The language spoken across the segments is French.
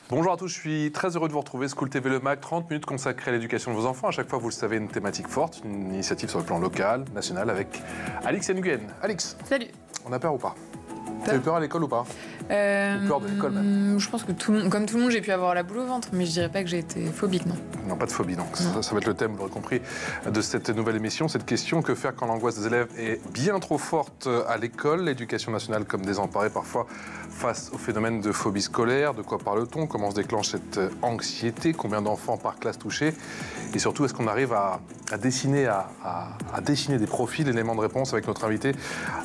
Bonjour à tous, je suis très heureux de vous retrouver. School TV Le Mag, 30 minutes consacrées à l'éducation de vos enfants. À chaque fois, vous le savez, une thématique forte, une initiative sur le plan local, national, avec Alix Nguyen. Alix. Salut. On a peur ou pas? Tu as eu peur à l'école ou pas? Peur de l'école même. Je pense que comme tout le monde, j'ai pu avoir la boule au ventre, mais je dirais pas que j'ai été phobique, non. Non, pas de phobie, donc ça va être le thème, vous l'aurez compris, de cette nouvelle émission. Cette question, que faire quand l'angoisse des élèves est bien trop forte à l'école? L'éducation nationale comme désemparée parfois face au phénomène de phobie scolaire. De quoi parle-t-on? Comment se déclenche cette anxiété? Combien d'enfants par classe touchés? Et surtout, est-ce qu'on arrive à dessiner des profils, éléments de réponse avec notre invité?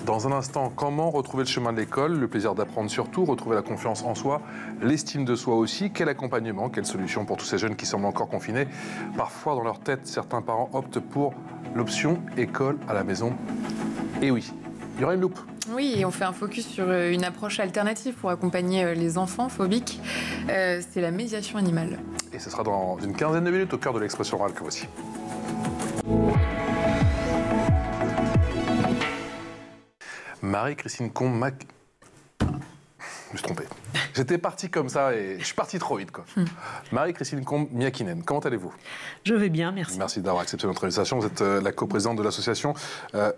Dans un instant, comment retrouver le chemin de l'école? Le plaisir d'apprendre surtout, retrouver la confiance en soi, l'estime de soi aussi. Quel accompagnement, quelle solution pour tous ces jeunes qui semblent encore confinés? Parfois, dans leur tête, certains parents optent pour l'option école à la maison. Et oui, il y aura une loupe. Oui, et on fait un focus sur une approche alternative pour accompagner les enfants phobiques. C'est la médiation animale. Et ce sera dans une quinzaine de minutes au cœur de l'expression orale que voici. Marie-Christine Combe, je me suis trompé. J'étais parti comme ça et je suis parti trop vite, quoi. Marie-Christine Combe-Miakinen, comment allez-vous? Je vais bien, merci. Merci d'avoir accepté notre invitation. Vous êtes la coprésidente de l'association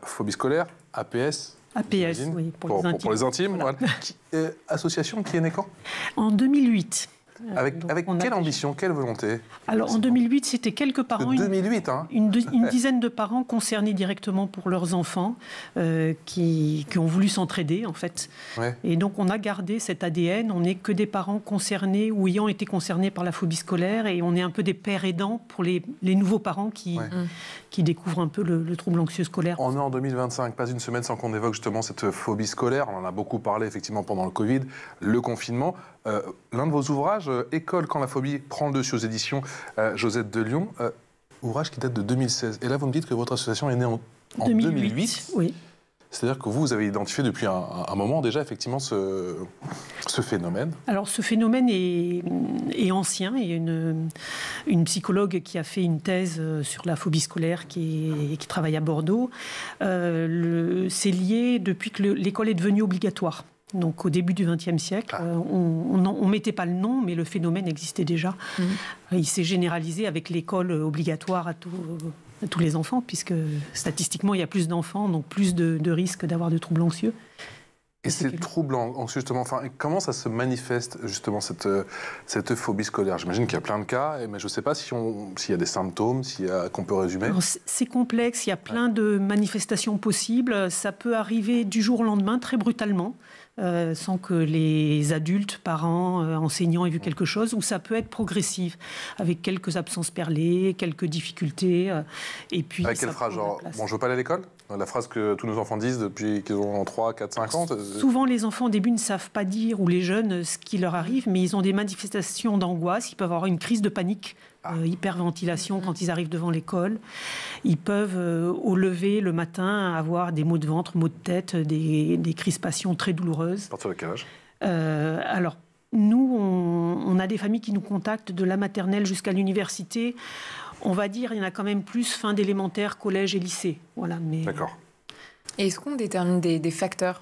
Phobie scolaire, APS. APS, oui, pour les intimes. Voilà. Association qui est née quand? En 2008. Avec quelle ambition, quelle volonté? Alors en 2008, c'était quelques parents, 2008, hein. une dizaine de parents concernés directement pour leurs enfants qui ont voulu s'entraider en fait. Ouais. Et donc on a gardé cet ADN, on n'est que des parents concernés ou ayant été concernés par la phobie scolaire et on est un peu des pères aidants pour les nouveaux parents qui découvrent un peu le trouble anxieux scolaire. On est en 2025, pas une semaine sans qu'on évoque justement cette phobie scolaire. On en a beaucoup parlé effectivement pendant le Covid, le confinement. L'un de vos ouvrages, École quand la phobie prend le dessus aux éditions Josette de Lyon, ouvrage qui date de 2016. Et là, vous me dites que votre association est née en 2008. Oui. C'est-à-dire que vous avez identifié depuis un moment déjà effectivement ce phénomène. Alors ce phénomène est ancien. Il y a une psychologue qui a fait une thèse sur la phobie scolaire qui travaille à Bordeaux. C'est lié depuis que l'école est devenue obligatoire. Donc au début du XXe siècle, on ne mettait pas le nom, mais le phénomène existait déjà. Il s'est généralisé avec l'école obligatoire à tous les enfants, puisque statistiquement, il y a plus d'enfants, donc plus de risques d'avoir de troubles anxieux. Et ces troubles anxieux, justement, comment ça se manifeste, justement, cette phobie scolaire? J'imagine qu'il y a plein de cas, mais je ne sais pas s'il y a des symptômes, qu'on peut résumer. C'est complexe, il y a plein de manifestations possibles. Ça peut arriver du jour au lendemain, très brutalement, sans que les adultes, parents, enseignants aient vu quelque chose, ou ça peut être progressif, avec quelques absences perlées, quelques difficultés. Et puis avec quelle phrase, genre, bon, je ne veux pas aller à l'école? La phrase que tous nos enfants disent depuis qu'ils ont 3, 4, 5 ans. Souvent, les enfants, au début, ne savent pas dire, ou les jeunes, ce qui leur arrive, mais ils ont des manifestations d'angoisse. Ils peuvent avoir une crise de panique, hyperventilation quand ils arrivent devant l'école. Ils peuvent, au lever, le matin, avoir des maux de ventre, maux de tête, des crispations très douloureuses. À partir de quel âge? Alors, nous, on a des familles qui nous contactent de la maternelle jusqu'à l'université. On va dire, il y en a quand même plus fin d'élémentaire, collège et lycée. Voilà, mais... D'accord. Et est-ce qu'on détermine des facteurs?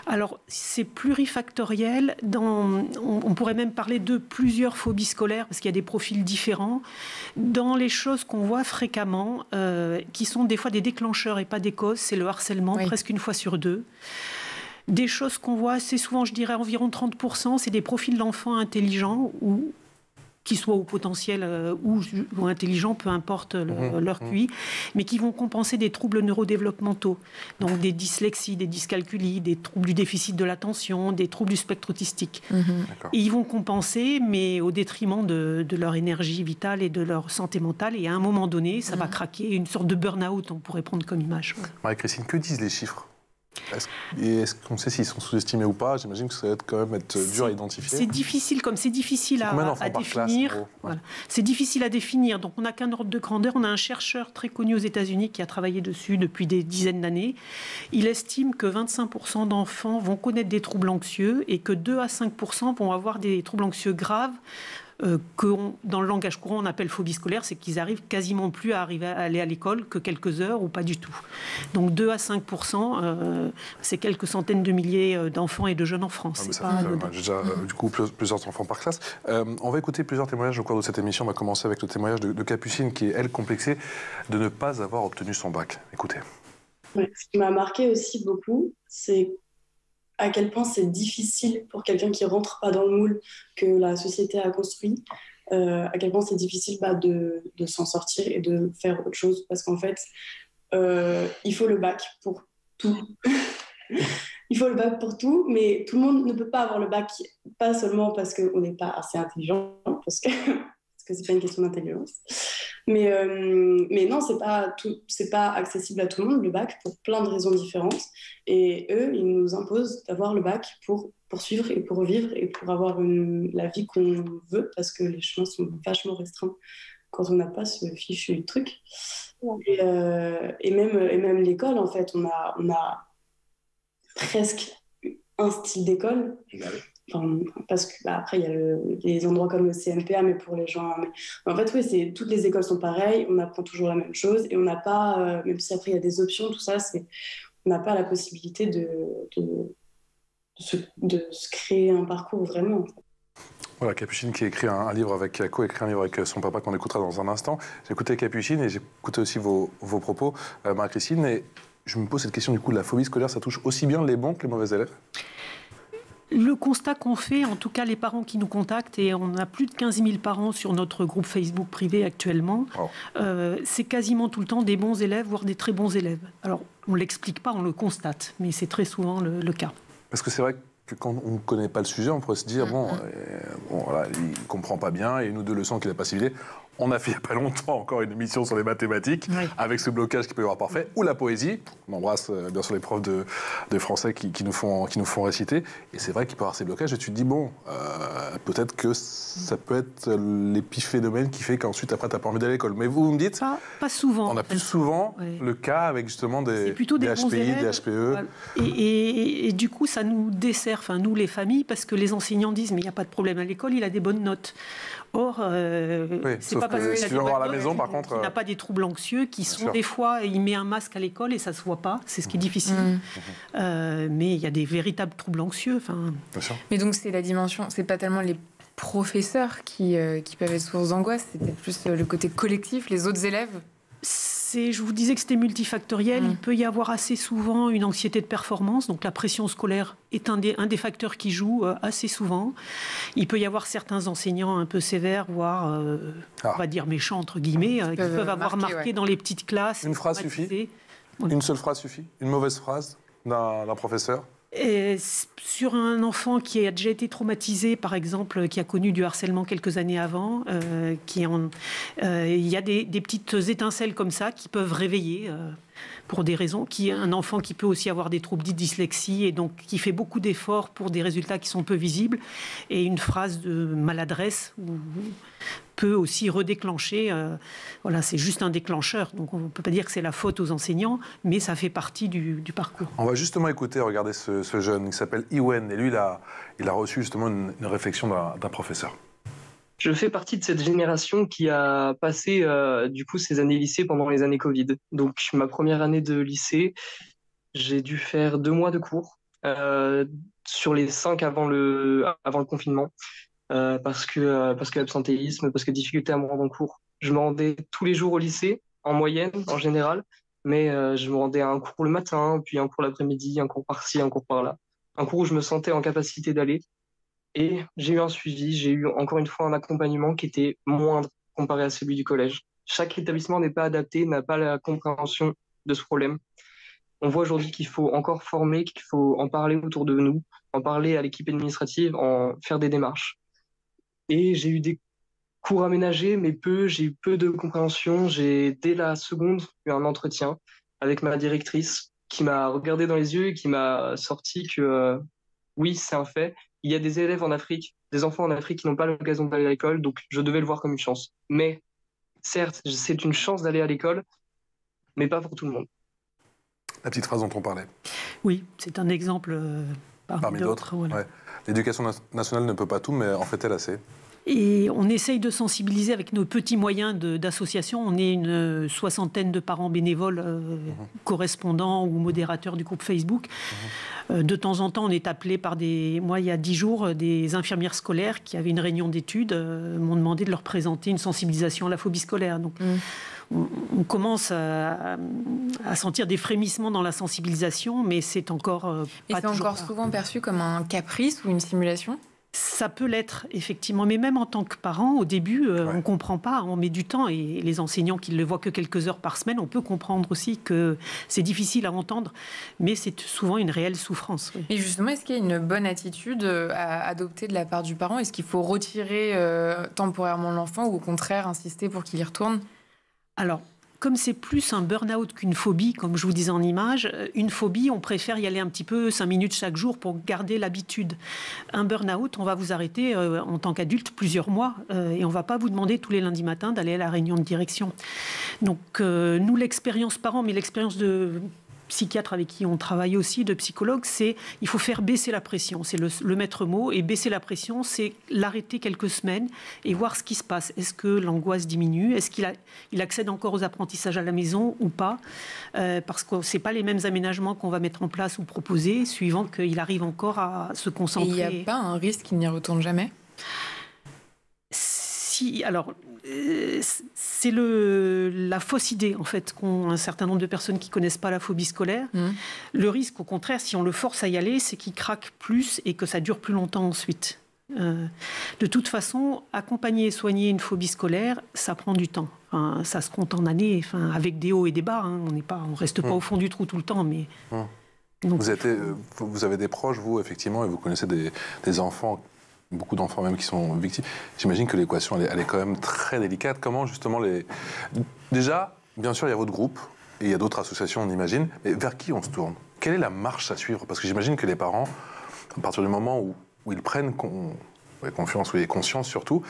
Alors, c'est plurifactoriel. On pourrait même parler de plusieurs phobies scolaires, parce qu'il y a des profils différents. Dans les choses qu'on voit fréquemment, qui sont des fois des déclencheurs et pas des causes, c'est le harcèlement, presque une fois sur deux. Des choses qu'on voit assez souvent, je dirais environ 30%, c'est des profils d'enfants intelligents ou qui soient au potentiel ou intelligents, peu importe leur QI, mais qui vont compenser des troubles neurodéveloppementaux, donc des dyslexies, des dyscalculies, des troubles du déficit de l'attention, des troubles du spectre autistique. Et ils vont compenser, mais au détriment de leur énergie vitale et de leur santé mentale, et à un moment donné, ça va craquer, une sorte de burn-out, on pourrait prendre comme image. Marie-Christine, que disent les chiffres? Est-ce qu'on sait s'ils sont sous-estimés ou pas? J'imagine que ça va quand même être dur à identifier. C'est difficile à définir. Voilà. C'est difficile à définir. Donc on n'a qu'un ordre de grandeur. On a un chercheur très connu aux États-Unis qui a travaillé dessus depuis des dizaines d'années. Il estime que 25% d'enfants vont connaître des troubles anxieux et que 2 à 5% vont avoir des troubles anxieux graves dans le langage courant on appelle phobie scolaire, c'est qu'ils arrivent quasiment plus à aller à l'école que quelques heures ou pas du tout. Donc 2 à 5%, c'est quelques centaines de milliers d'enfants et de jeunes en France. J'ai déjà du coup plusieurs enfants par classe. On va écouter plusieurs témoignages au cours de cette émission. On va commencer avec le témoignage de Capucine qui est, elle, complexée de ne pas avoir obtenu son bac. Écoutez. Ouais, ce qui m'a marqué aussi beaucoup, c'est à quel point c'est difficile pour quelqu'un qui rentre pas dans le moule que la société a construit, à quel point c'est difficile de s'en sortir et de faire autre chose, parce qu'en fait, il faut le bac pour tout. Il faut le bac pour tout, mais tout le monde ne peut pas avoir le bac, pas seulement parce qu'on n'est pas assez intelligent, parce que c'est pas une question d'intelligence. Mais non, c'est pas accessible à tout le monde, le bac, pour plein de raisons différentes. Et eux, ils nous imposent d'avoir le bac pour poursuivre et pour vivre et pour avoir la vie qu'on veut, parce que les chemins sont vachement restreints quand on n'a pas ce fichu truc. Et même l'école, en fait, on a presque un style d'école. Enfin, parce que après il y a des endroits comme le CNPA, mais pour les gens, en fait oui, toutes les écoles sont pareilles, on apprend toujours la même chose et on n'a pas, même si après il y a des options, tout ça, on n'a pas la possibilité de se créer un parcours vraiment, en fait. Voilà, Capucine qui a coécrit un livre avec son papa qu'on écoutera dans un instant. J'ai écouté Capucine et j'ai écouté aussi vos propos, Marie-Christine, et je me pose cette question du coup, la phobie scolaire, ça touche aussi bien les bons que les mauvais élèves ? Le constat qu'on fait, en tout cas les parents qui nous contactent, et on a plus de 15 000 parents sur notre groupe Facebook privé actuellement, c'est quasiment tout le temps des bons élèves, voire des très bons élèves. Alors, on ne l'explique pas, on le constate, mais c'est très souvent le cas. Parce que c'est vrai que quand on ne connaît pas le sujet, on pourrait se dire, voilà, il ne comprend pas bien, et une ou deux leçons qu'il n'a pas ciblées. On a fait il n'y a pas longtemps encore une émission sur les mathématiques, avec ce blocage qui peut y avoir parfait, ou la poésie. On embrasse bien sûr les profs de français qui nous font réciter. Et c'est vrai qu'il peut y avoir ces blocages, et tu te dis, peut-être que ça peut être l'épiphénomène qui fait qu'ensuite, après, tu n'as pas envie d'aller à l'école. Mais vous me dites... Pas souvent. On a plus souvent le cas avec justement des HPI, des HPE. Et du coup, ça nous dessert, nous les familles, parce que les enseignants disent, mais il n'y a pas de problème à l'école, il a des bonnes notes. Or, c'est pas parce qu'il à la maison, par contre, n'a pas des troubles anxieux qui sont des fois, il met un masque à l'école et ça se voit pas. C'est ce qui est difficile. Mais il y a des véritables troubles anxieux. Mais donc c'est la dimension, c'est pas tellement les professeurs qui peuvent être source d'angoisse, c'était plus le côté collectif, les autres élèves. Je vous disais que c'était multifactoriel. Il peut y avoir assez souvent une anxiété de performance. Donc la pression scolaire est un des facteurs qui joue assez souvent. Il peut y avoir certains enseignants un peu sévères, voire, on va dire méchants, entre guillemets, qui peuvent avoir marqué dans les petites classes. Une phrase suffit ? Une seule phrase suffit ? Une mauvaise phrase d'un professeur ? Et sur un enfant qui a déjà été traumatisé, par exemple, qui a connu du harcèlement quelques années avant, il y a des petites étincelles comme ça qui peuvent réveiller pour des raisons. Un enfant qui peut aussi avoir des troubles dits dyslexie et donc qui fait beaucoup d'efforts pour des résultats qui sont peu visibles. Et une phrase de maladresse peut aussi redéclencher. C'est juste un déclencheur. Donc on ne peut pas dire que c'est la faute aux enseignants, mais ça fait partie du parcours. On va justement regardez ce jeune, il s'appelle Iwen, et lui, il a reçu justement une réflexion d'un professeur. Je fais partie de cette génération qui a passé du coup ses années lycée pendant les années Covid. Donc ma première année de lycée, j'ai dû faire 2 mois de cours sur les 5 avant le confinement. Parce que l'absentéisme, parce que difficulté à me rendre en cours. Je me rendais tous les jours au lycée, en moyenne, en général, mais je me rendais à un cours le matin, puis un cours l'après-midi, un cours par-ci, un cours par-là. Un cours où je me sentais en capacité d'aller. Et j'ai eu un suivi, j'ai eu encore une fois un accompagnement qui était moindre comparé à celui du collège. Chaque établissement n'est pas adapté, n'a pas la compréhension de ce problème. On voit aujourd'hui qu'il faut encore former, qu'il faut en parler autour de nous, en parler à l'équipe administrative, en faire des démarches. Et j'ai eu des cours aménagés, mais j'ai eu peu de compréhension. J'ai, dès la seconde, eu un entretien avec ma directrice qui m'a regardé dans les yeux et qui m'a sorti que oui, c'est un fait. Il y a des élèves en Afrique, des enfants en Afrique qui n'ont pas l'occasion d'aller à l'école, donc je devais le voir comme une chance. Mais certes, c'est une chance d'aller à l'école, mais pas pour tout le monde. La petite phrase dont on parlait. Oui, c'est un exemple parmi d'autres. Voilà. Ouais. L'éducation nationale ne peut pas tout, mais en fait, elle a assez. Et on essaye de sensibiliser avec nos petits moyens d'association. On est une 60aine de parents bénévoles, correspondants ou modérateurs du groupe Facebook. De temps en temps, on est appelé par moi, il y a 10 jours, des infirmières scolaires qui avaient une réunion d'études m'ont demandé de leur présenter une sensibilisation à la phobie scolaire. Donc, on commence à sentir des frémissements dans la sensibilisation, mais c'est encore Et pas c'est toujours encore souvent perçu comme un caprice ou une simulation? Ça peut l'être, effectivement. Mais même en tant que parent, au début, on ne comprend pas. On met du temps. Et les enseignants qui ne le voient que quelques heures par semaine, on peut comprendre aussi que c'est difficile à entendre. Mais c'est souvent une réelle souffrance. Oui. Et justement, est-ce qu'il y a une bonne attitude à adopter de la part du parent? Est-ce qu'il faut retirer temporairement l'enfant ou au contraire insister pour qu'il y retourne? Alors, comme c'est plus un burn-out qu'une phobie, comme je vous disais en image, une phobie, on préfère y aller un petit peu 5 minutes chaque jour pour garder l'habitude. Un burn-out, on va vous arrêter en tant qu'adulte plusieurs mois et on ne va pas vous demander tous les lundis matins d'aller à la réunion de direction. Donc, nous, l'expérience parent, mais l'expérience de psychiatre avec qui on travaille aussi, de psychologue, c'est il faut faire baisser la pression. C'est le maître mot. Et baisser la pression, c'est l'arrêter quelques semaines et voir ce qui se passe. Est-ce que l'angoisse diminue? Est-ce qu'il accède encore aux apprentissages à la maison ou pas? Parce que ce n'est pas les mêmes aménagements qu'on va mettre en place ou proposer, suivant qu'il arrive encore à se concentrer. Et il n'y a pas un risque qu'il n'y retourne jamais? Alors, c'est la fausse idée, en fait, qu'ont un certain nombre de personnes qui ne connaissent pas la phobie scolaire. Le risque, au contraire, si on le force à y aller, c'est qu'il craque plus et que ça dure plus longtemps ensuite. De toute façon, accompagner et soigner une phobie scolaire, ça prend du temps. Enfin, ça se compte en années, avec des hauts et des bas. On ne reste pas au fond du trou tout le temps, mais... Donc, vous avez des proches, vous, effectivement, et vous connaissez des enfants, beaucoup d'enfants même qui sont victimes. J'imagine que l'équation, elle est quand même très délicate. Comment, justement, Déjà, bien sûr, il y a votre groupe, et il y a d'autres associations, on imagine, mais vers qui on se tourne? Quelle est la marche à suivre? Parce que j'imagine que les parents, à partir du moment où ils prennent confiance, et conscience surtout,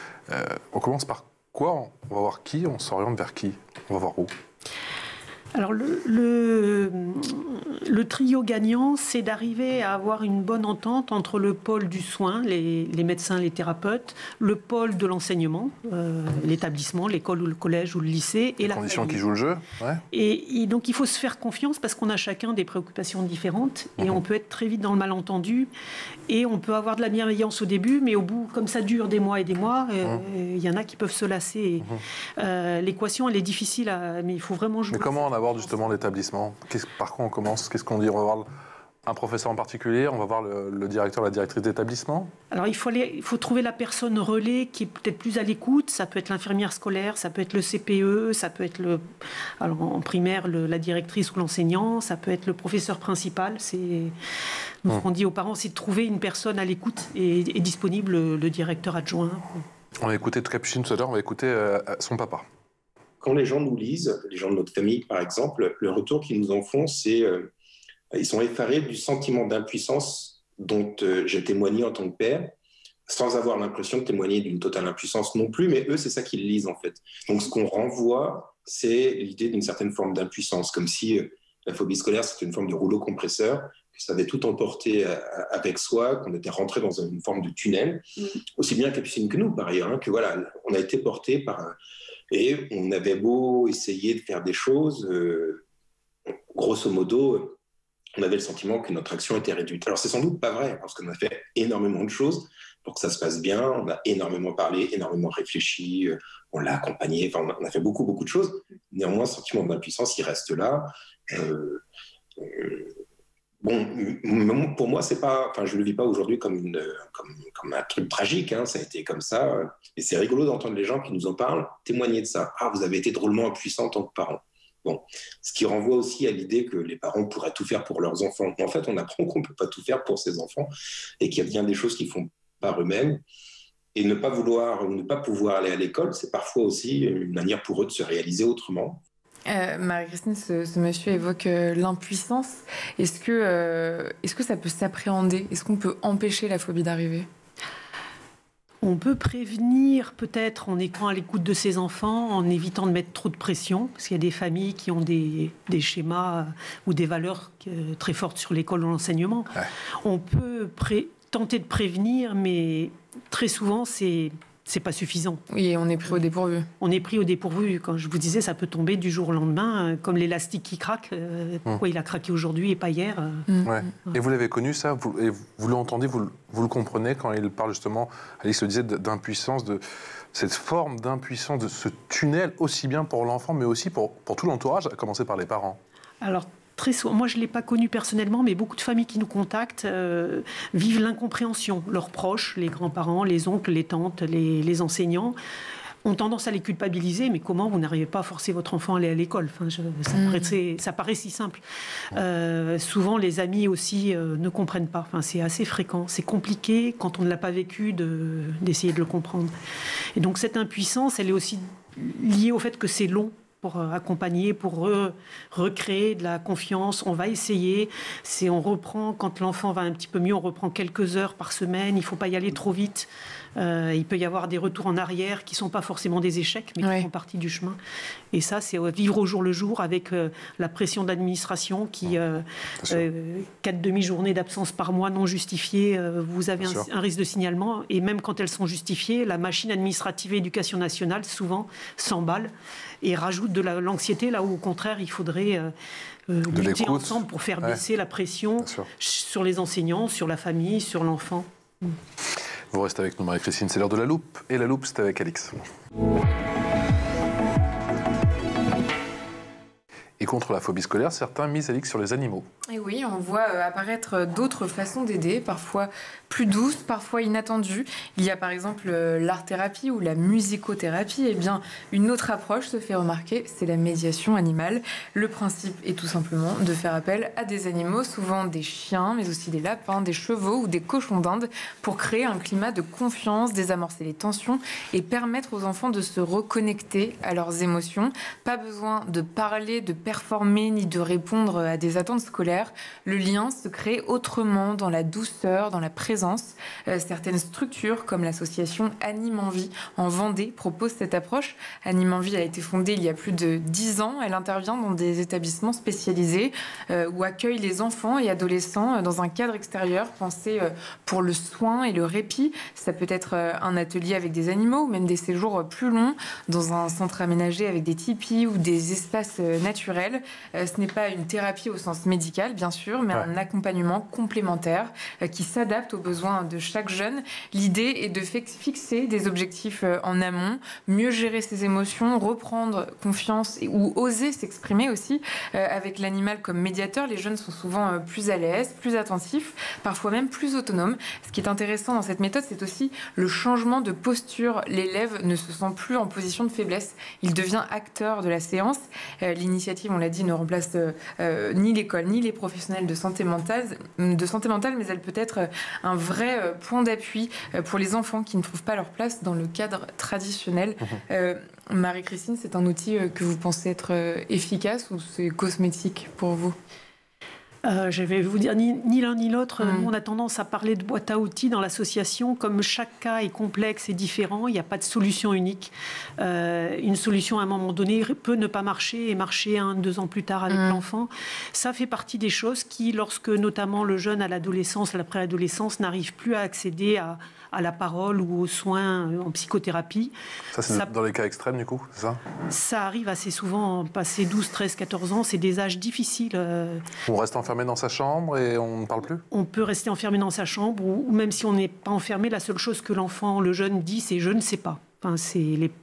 on commence par quoi? On va voir qui? On s'oriente vers qui? On va voir où? Alors, le trio gagnant, c'est d'arriver à avoir une bonne entente entre le pôle du soin, les médecins, les thérapeutes, le pôle de l'enseignement, l'établissement, l'école ou le collège ou le lycée, et la conditions qui jouent le jeu. Ouais. Et donc, il faut se faire confiance parce qu'on a chacun des préoccupations différentes et on peut être très vite dans le malentendu et on peut avoir de la bienveillance au début, mais au bout, comme ça dure des mois et des mois, il y en a qui peuvent se lasser. L'équation, elle est difficile, mais il faut vraiment jouer. Mais comment on aborde justement l'établissement? Par quoi on commence? Qu'est-ce qu'on dit? On va voir un professeur en particulier? On va voir le directeur, la directrice d'établissement? Alors, il faut trouver la personne relais qui est peut-être plus à l'écoute. Ça peut être l'infirmière scolaire, ça peut être le CPE, ça peut être en primaire, la directrice ou l'enseignant, ça peut être le professeur principal. Ce qu'on dit aux parents, c'est de trouver une personne à l'écoute et disponible, le directeur adjoint. On a écouté Capucine tout à l'heure, on va écouter son papa. Quand les gens nous lisent, les gens de notre famille par exemple, le retour qu'ils nous en font, c'est ils sont effarés du sentiment d'impuissance dont j'ai témoigné en tant que père, sans avoir l'impression de témoigner d'une totale impuissance non plus, mais eux, c'est ça qu'ils lisent en fait. Donc ce qu'on renvoie, c'est l'idée d'une certaine forme d'impuissance, comme si la phobie scolaire, c'était une forme de rouleau compresseur, que ça avait tout emporté avec soi, qu'on était rentré dans une forme de tunnel, aussi bien Capucine que nous par ailleurs, que voilà, on a été porté par... Et on avait beau essayer de faire des choses, grosso modo, on avait le sentiment que notre action était réduite. Alors c'est sans doute pas vrai, parce qu'on a fait énormément de choses pour que ça se passe bien, on a énormément parlé, énormément réfléchi, on l'a accompagné, enfin on a fait beaucoup de choses. Néanmoins, ce sentiment d'impuissance, il reste là. Bon, pour moi, c'est pas, enfin, je le vis pas aujourd'hui comme un truc tragique, hein, ça a été comme ça. Et c'est rigolo d'entendre les gens qui nous en parlent témoigner de ça. Ah, vous avez été drôlement impuissant en tant que parent. Bon, ce qui renvoie aussi à l'idée que les parents pourraient tout faire pour leurs enfants. En fait, on apprend qu'on peut pas tout faire pour ses enfants et qu'il y a bien des choses qu'ils font par eux-mêmes. Et ne pas pouvoir aller à l'école, c'est parfois aussi une manière pour eux de se réaliser autrement. Marie-Christine, ce monsieur évoque l'impuissance. Est-ce que ça peut s'appréhender? Est-ce qu'on peut empêcher la phobie d'arriver? On peut prévenir peut-être en étant à l'écoute de ses enfants, en évitant de mettre trop de pression, parce qu'il y a des familles qui ont des schémas ou des valeurs très fortes sur l'école ou l'enseignement. Ouais. On peut tenter de prévenir, mais très souvent, c'est c'est pas suffisant. Oui, et on est pris au dépourvu. On est pris au dépourvu. Quand je vous disais, ça peut tomber du jour au lendemain, comme l'élastique qui craque. Pourquoi il a craqué aujourd'hui et pas hier Ouais. Et vous l'avez connu, ça, vous l'entendez, vous le comprenez quand il parle justement, Alix le disait, d'impuissance, de cette forme d'impuissance, de ce tunnel, aussi bien pour l'enfant, mais aussi pour tout l'entourage, à commencer par les parents. Alors, très souvent, moi je ne l'ai pas connu personnellement, mais beaucoup de familles qui nous contactent vivent l'incompréhension. Leurs proches, les grands-parents, les oncles, les tantes, les enseignants, ont tendance à les culpabiliser. Mais comment vous n'arrivez pas à forcer votre enfant à aller à l'école? Ça paraît si simple. Souvent, les amis aussi ne comprennent pas. C'est assez fréquent. C'est compliqué, quand on ne l'a pas vécu, d'essayer de le comprendre. Et donc cette impuissance, elle est aussi liée au fait que c'est long pour accompagner, pour recréer de la confiance. On va essayer. On reprend, quand l'enfant va un petit peu mieux, on reprend quelques heures par semaine. Il ne faut pas y aller trop vite. Il peut y avoir des retours en arrière qui ne sont pas forcément des échecs, mais qui font partie du chemin. Et ça, c'est vivre au jour le jour avec la pression de l'administration qui, 4 demi-journées d'absence par mois non justifiées, vous avez un risque de signalement. Et même quand elles sont justifiées, la machine administrative et éducation nationale, souvent, s'emballe et rajoute de l'anxiété, là où, au contraire, il faudrait lutter ensemble pour faire baisser la pression sur les enseignants, sur la famille, sur l'enfant. Vous restez avec nous, Marie-Christine, c'est l'heure de la loupe. Et la loupe, c'est avec Alix. Et contre la phobie scolaire, certains misent, Alix, sur les animaux. Et oui, on voit apparaître d'autres façons d'aider, parfois plus douces, parfois inattendues. Il y a par exemple l'art-thérapie ou la musicothérapie. Eh bien, une autre approche se fait remarquer, c'est la médiation animale. Le principe est tout simplement de faire appel à des animaux, souvent des chiens, mais aussi des lapins, des chevaux ou des cochons d'Inde, pour créer un climat de confiance, désamorcer les tensions et permettre aux enfants de se reconnecter à leurs émotions. Pas besoin de parler, de performer ni de répondre à des attentes scolaires. Le lien se crée autrement, dans la douceur, dans la présence. Certaines structures, comme l'association Anime en Vie en Vendée, proposent cette approche. Anime en Vie a été fondée il y a plus de 10 ans. Elle intervient dans des établissements spécialisés où accueille les enfants et adolescents dans un cadre extérieur pensé pour le soin et le répit. Ça peut être un atelier avec des animaux ou même des séjours plus longs dans un centre aménagé avec des tipis ou des espaces naturels. Ce n'est pas une thérapie au sens médical, bien sûr, mais un accompagnement complémentaire qui s'adapte aux besoins de chaque jeune. L'idée est de fixer des objectifs en amont, mieux gérer ses émotions, reprendre confiance ou oser s'exprimer aussi. Avec l'animal comme médiateur, les jeunes sont souvent plus à l'aise, plus attentifs, parfois même plus autonomes. Ce qui est intéressant dans cette méthode, c'est aussi le changement de posture. L'élève ne se sent plus en position de faiblesse. Il devient acteur de la séance. L'initiative, on l'a dit, ne remplace ni l'école ni les professionnels de santé mentale, mais elle peut être un vrai point d'appui pour les enfants qui ne trouvent pas leur place dans le cadre traditionnel. Marie-Christine, c'est un outil que vous pensez être efficace ou c'est cosmétique pour vous ? Je vais vous dire ni l'un ni l'autre. Nous, on a tendance à parler de boîte à outils dans l'association. Comme chaque cas est complexe et différent, il n'y a pas de solution unique. Une solution, à un moment donné, peut ne pas marcher et marcher 1-2 ans plus tard avec l'enfant. Ça fait partie des choses qui, lorsque notamment le jeune à l'adolescence, à la préadolescence, n'arrive plus à accéder à la parole ou aux soins en psychothérapie. Ça, c'est dans les cas extrêmes, du coup, c'est ça ? Ça arrive assez souvent, passé 12, 13, 14 ans. C'est des âges difficiles. On reste enfermé dans sa chambre et on ne parle plus ? On peut rester enfermé dans sa chambre ou même si on n'est pas enfermé, la seule chose que l'enfant, le jeune dit, c'est « je ne sais pas ». Enfin,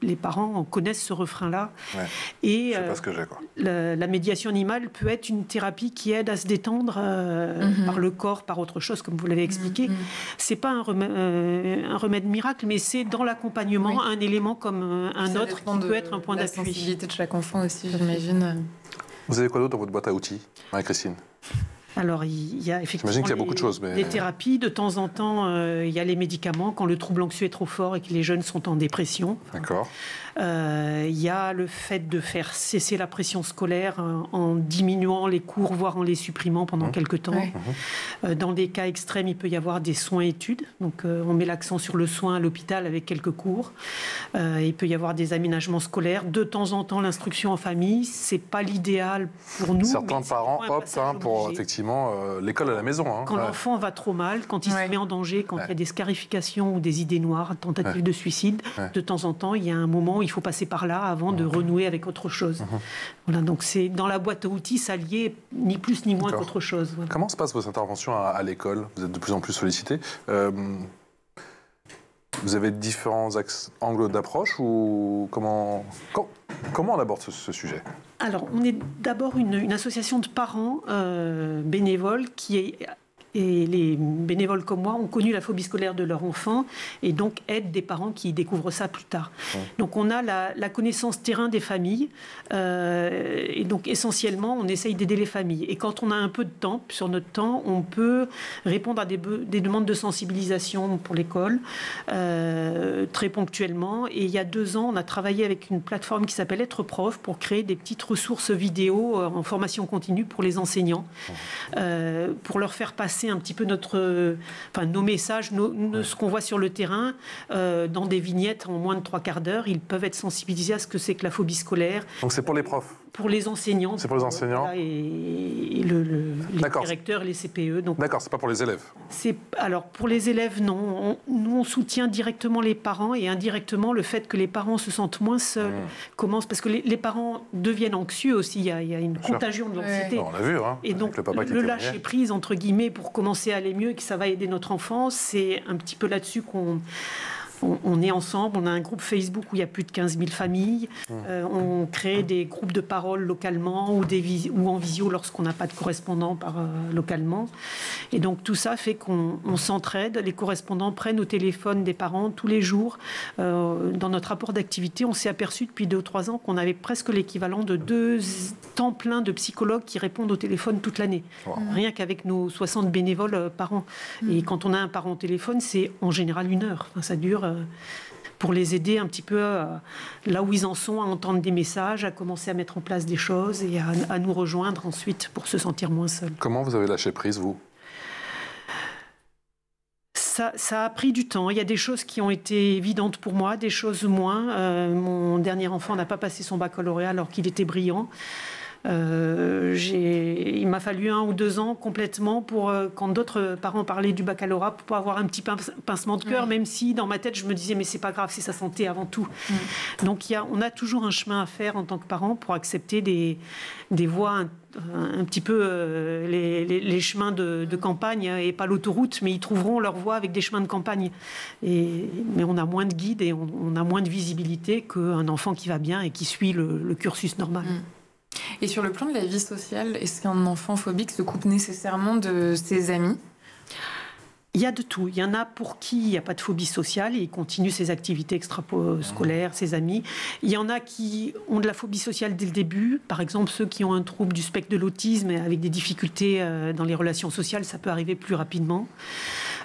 les parents connaissent ce refrain-là. Ouais, et je sais pas ce que j'ai, quoi. La médiation animale peut être une thérapie qui aide à se détendre par le corps, par autre chose, comme vous l'avez expliqué. C'est pas un remède miracle, mais c'est dans l'accompagnement un élément comme un autre qui peut être un point d'appui. La sensibilité de chaque enfant aussi, j'imagine. Vous avez quoi d'autre dans votre boîte à outils, Marie-Christine ? Alors, il y a effectivement qu'il y a beaucoup de choses, mais... des thérapies. De temps en temps, il y a les médicaments quand le trouble anxieux est trop fort et que les jeunes sont en dépression. D'accord. Il y a le fait de faire cesser la pression scolaire en diminuant les cours, voire en les supprimant pendant quelques temps. Dans des cas extrêmes, il peut y avoir des soins-études. Donc, on met l'accent sur le soin à l'hôpital avec quelques cours. Il peut y avoir des aménagements scolaires. De temps en temps, l'instruction en famille, c'est pas l'idéal pour nous. Certains parents optent pour effectivement finalement l'école à la maison. Hein. Quand l'enfant va trop mal, quand il se met en danger, quand il y a des scarifications ou des idées noires, tentatives de suicide, de temps en temps, il y a un moment où il faut passer par là avant de renouer avec autre chose. Voilà, donc c'est dans la boîte à outils, ça lié ni plus ni moins qu'autre chose. Voilà. Comment se passent vos interventions à l'école? Vous êtes de plus en plus sollicité. Vous avez différents angles d'approche ou comment on aborde ce sujet? Alors, on est d'abord une association de parents bénévoles et les bénévoles comme moi ont connu la phobie scolaire de leur enfant et donc aident des parents qui découvrent ça plus tard. Donc on a la connaissance terrain des familles et donc essentiellement on essaye d'aider les familles. Et quand on a un peu de temps, sur notre temps, on peut répondre à des demandes de sensibilisation pour l'école très ponctuellement. Et il y a 2 ans, on a travaillé avec une plateforme qui s'appelle Être Prof pour créer des petites ressources vidéo en formation continue pour les enseignants, pour leur faire passer un petit peu nos messages, ce qu'on voit sur le terrain, dans des vignettes en moins de 3/4 d'heure. Ils peuvent être sensibilisés à ce que c'est que la phobie scolaire. Donc c'est pour les profs? Pour les enseignants. C'est pour les enseignants. Et les directeurs et les CPE. D'accord, c'est pas pour les élèves? Alors, pour les élèves, non. Nous, on soutient directement les parents et indirectement le fait que les parents se sentent moins seuls. Parce que les parents deviennent anxieux aussi. Il y a une contagion de l'anxiété. On l'a vu. Hein, et donc, le lâcher prise, entre guillemets, pour commencer à aller mieux et que ça va aider notre enfant, c'est un petit peu là-dessus qu'on est ensemble. On a un groupe Facebook où il y a plus de 15 000 familles. On crée des groupes de parole localement ou en visio lorsqu'on n'a pas de correspondant localement. Et donc tout ça fait qu'on s'entraide. Les correspondants prennent au téléphone des parents tous les jours. Dans notre rapport d'activité, on s'est aperçu depuis 2 ou 3 ans qu'on avait presque l'équivalent de 2 temps pleins de psychologues qui répondent au téléphone toute l'année. Rien qu'avec nos 60 bénévoles par an. Et quand on a un parent au téléphone, c'est en général 1 heure. Enfin, ça dure pour les aider un petit peu là où ils en sont, à entendre des messages, à commencer à mettre en place des choses et à nous rejoindre ensuite pour se sentir moins seuls. Comment vous avez lâché prise, vous? Ça a pris du temps. Il y a des choses qui ont été évidentes pour moi, des choses moins. Mon dernier enfant n'a pas passé son baccalauréat alors qu'il était brillant. Il m'a fallu 1 ou 2 ans complètement pour, quand d'autres parents parlaient du baccalauréat, pour avoir un petit pincement de cœur, même si dans ma tête je me disais mais c'est pas grave, c'est sa santé avant tout. Donc on a toujours un chemin à faire en tant que parents pour accepter des voies un petit peu les chemins de campagne et pas l'autoroute, mais ils trouveront leur voie avec des chemins de campagne. Mais on a moins de guides et on a moins de visibilité qu'un enfant qui va bien et qui suit le cursus normal. Et sur le plan de la vie sociale, est-ce qu'un enfant phobique se coupe nécessairement de ses amis? Il y a de tout. Il y en a pour qui il n'y a pas de phobie sociale et il continue ses activités extrascolaires, ses amis. Il y en a qui ont de la phobie sociale dès le début. Par exemple, ceux qui ont un trouble du spectre de l'autisme avec des difficultés dans les relations sociales, ça peut arriver plus rapidement.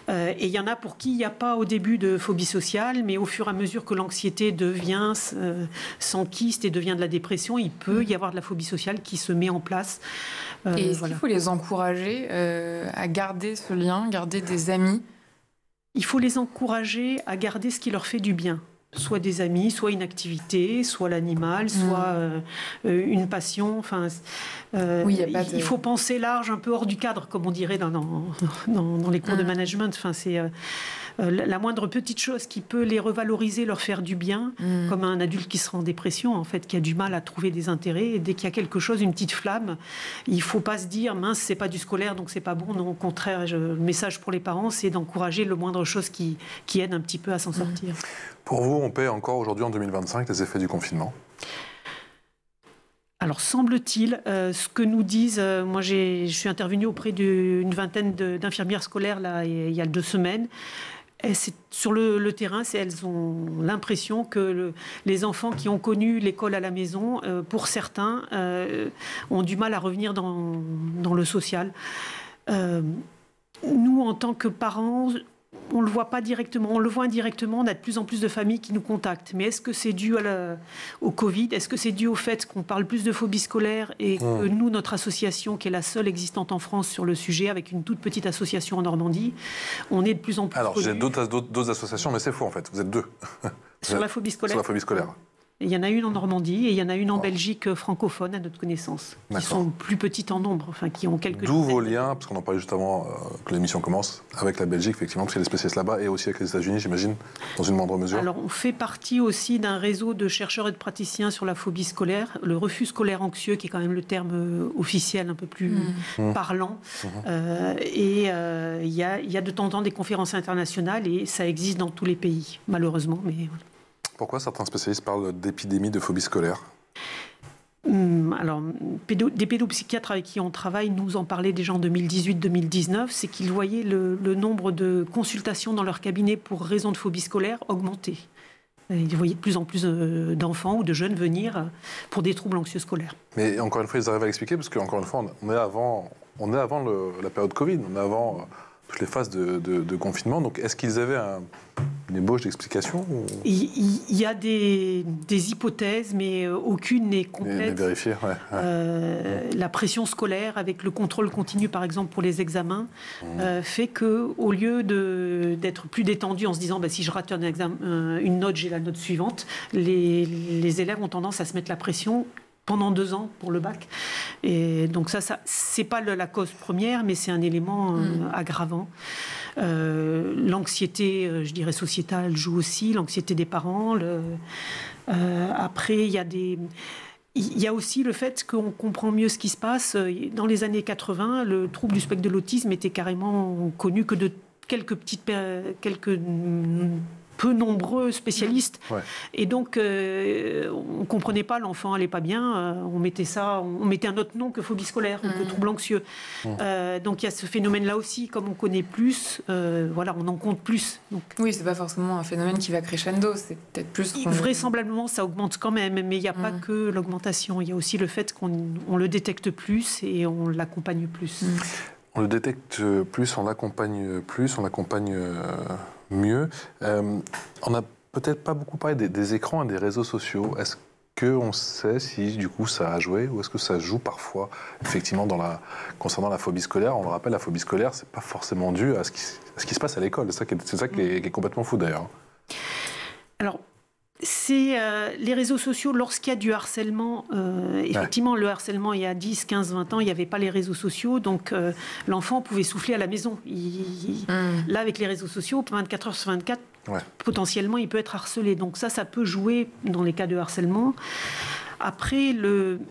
Et il y en a pour qui il n'y a pas au début de phobie sociale, mais au fur et à mesure que l'anxiété s'enquiste et devient de la dépression, il peut y avoir de la phobie sociale qui se met en place. Et est-ce qu'il faut les encourager à garder ce lien, garder des amis? Il faut les encourager à garder ce qui leur fait du bien. Soit des amis, soit une activité, soit l'animal, soit une passion. Enfin, il faut penser large, un peu hors du cadre, comme on dirait dans les cours de management. Enfin, c'est la moindre petite chose qui peut les revaloriser, leur faire du bien, comme un adulte qui sera en dépression, en fait, qui a du mal à trouver des intérêts. Et dès qu'il y a quelque chose, une petite flamme, il ne faut pas se dire, mince, c'est pas du scolaire, donc c'est pas bon. Non, au contraire, le message pour les parents, c'est d'encourager le moindre chose qui aide un petit peu à s'en sortir. Pour vous, on paie encore aujourd'hui en 2025 les effets du confinement? Alors, semble-t-il, ce que nous disent... moi, je suis intervenue auprès d'une vingtaine d'infirmières scolaires là, il y a 2 semaines. Sur le terrain, elles ont l'impression que les enfants qui ont connu l'école à la maison, pour certains, ont du mal à revenir dans le social. Nous, en tant que parents... On ne le voit pas directement, on le voit indirectement, on a de plus en plus de familles qui nous contactent. Mais est-ce que c'est dû au Covid? Est-ce que c'est dû au fait qu'on parle plus de phobie scolaire et que nous, notre association, qui est la seule existante en France sur le sujet, avec une toute petite association en Normandie, on est de plus en plus... Alors, j'ai d'autres associations, mais c'est faux en fait, vous êtes 2. Sur la phobie scolaire? Sur la phobie scolaire. Il y en a une en Normandie et il y en a une en Belgique francophone, à notre connaissance, qui D'accord. sont plus petites en nombre, enfin qui ont quelques... D'où vos liens, parce qu'on en parlait juste avant que l'émission commence, avec la Belgique, effectivement, parce qu'il y a des spécialistes là-bas, et aussi avec les États-Unis, j'imagine, dans une moindre mesure. Alors, on fait partie aussi d'un réseau de chercheurs et de praticiens sur la phobie scolaire, le refus scolaire anxieux, qui est quand même le terme officiel un peu plus parlant. Et il y a de temps en temps des conférences internationales, et ça existe dans tous les pays, malheureusement. Mais voilà. Pourquoi certains spécialistes parlent d'épidémie de phobie scolaire ? Alors, des pédopsychiatres avec qui on travaille nous en parlaient déjà en 2018-2019, c'est qu'ils voyaient le nombre de consultations dans leur cabinet pour raison de phobie scolaire augmenter. Ils voyaient de plus en plus d'enfants ou de jeunes venir pour des troubles anxieux scolaires. Mais encore une fois, ils arrivent à l'expliquer, parce qu'encore une fois, on est avant la période Covid, on est avant toutes les phases de confinement. Donc, est-ce qu'ils avaient une ébauche d'explication ou... Il y a des hypothèses, mais aucune n'est complète. Vérifier, La pression scolaire, avec le contrôle continu, par exemple, pour les examens, fait qu'au lieu d'être plus détendu en se disant si je rate un examen, une note, j'ai la note suivante, les élèves ont tendance à se mettre la pression pendant 2 ans pour le bac. Et donc ça c'est pas la cause première, mais c'est un élément aggravant. L'anxiété, je dirais, sociétale joue aussi, l'anxiété des parents. Après, il y a aussi le fait qu'on comprend mieux ce qui se passe. Dans les années 80, le trouble du spectre de l'autisme était carrément connu que de quelques peu nombreux spécialistes. Et donc, on ne comprenait pas, l'enfant n'allait pas bien, on mettait un autre nom que phobie scolaire ou que trouble anxieux. Donc, il y a ce phénomène-là aussi, comme on connaît plus, on en compte plus. Donc, oui, ce n'est pas forcément un phénomène qui va crescendo, c'est peut-être plus... Vraisemblablement, ça augmente quand même, mais il n'y a pas que l'augmentation, il y a aussi le fait qu'on le détecte plus et on l'accompagne plus. On le détecte plus, on l'accompagne mieux. On n'a peut-être pas beaucoup parlé des écrans et des réseaux sociaux. Est-ce qu'on sait si, du coup, ça a joué ou est-ce que ça joue parfois, effectivement, concernant la phobie scolaire? On le rappelle, la phobie scolaire, c'est pas forcément dû à ce qui se passe à l'école. C'est ça qui est complètement fou, d'ailleurs. Alors, c'est les réseaux sociaux, lorsqu'il y a du harcèlement, effectivement, le harcèlement, il y a 10, 15, 20 ans, il n'y avait pas les réseaux sociaux, donc l'enfant pouvait souffler à la maison. Là, avec les réseaux sociaux, 24 heures sur 24, potentiellement, il peut être harcelé. Donc ça peut jouer dans les cas de harcèlement. Après,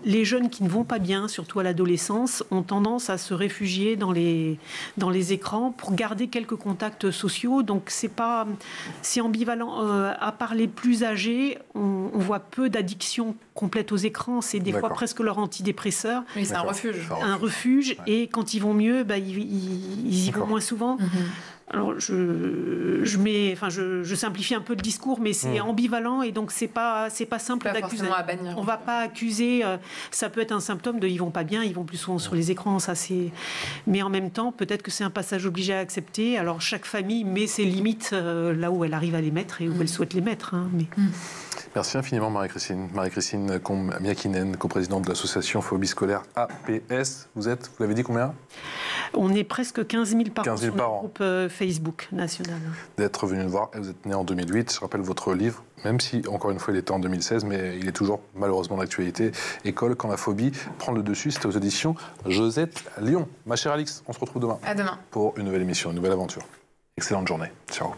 les jeunes qui ne vont pas bien, surtout à l'adolescence, ont tendance à se réfugier dans les écrans pour garder quelques contacts sociaux. Donc, c'est ambivalent. À part les plus âgés, on voit peu d'addictions complètes aux écrans. C'est des fois presque leur antidépresseur. Oui, c'est un refuge. Un refuge. Et quand ils vont mieux, ils y vont moins souvent. Alors, je simplifie un peu le discours, mais c'est ambivalent et donc c'est pas simple d'accuser. On va pas accuser. Ça peut être un symptôme de ils vont pas bien, ils vont plus souvent sur les écrans. Mais en même temps, peut-être que c'est un passage obligé à accepter. Alors chaque famille met ses limites là où elle arrive à les mettre et où elle souhaite les mettre. Merci infiniment Marie-Christine. Marie-Christine Miakinen, coprésidente de l'association Phobie Scolaire APS. Vous l'avez dit combien ? On est presque 15 000 par an sur le groupe Facebook national. D'être venu nous voir, vous êtes né en 2008. Je rappelle votre livre, même si, encore une fois, il était en 2016, mais il est toujours malheureusement d'actualité. École, quand la phobie prend le dessus. C'était aux éditions Josette Lyon. Ma chère Alix, on se retrouve demain. À demain. Pour une nouvelle émission, une nouvelle aventure. Excellente journée. Ciao.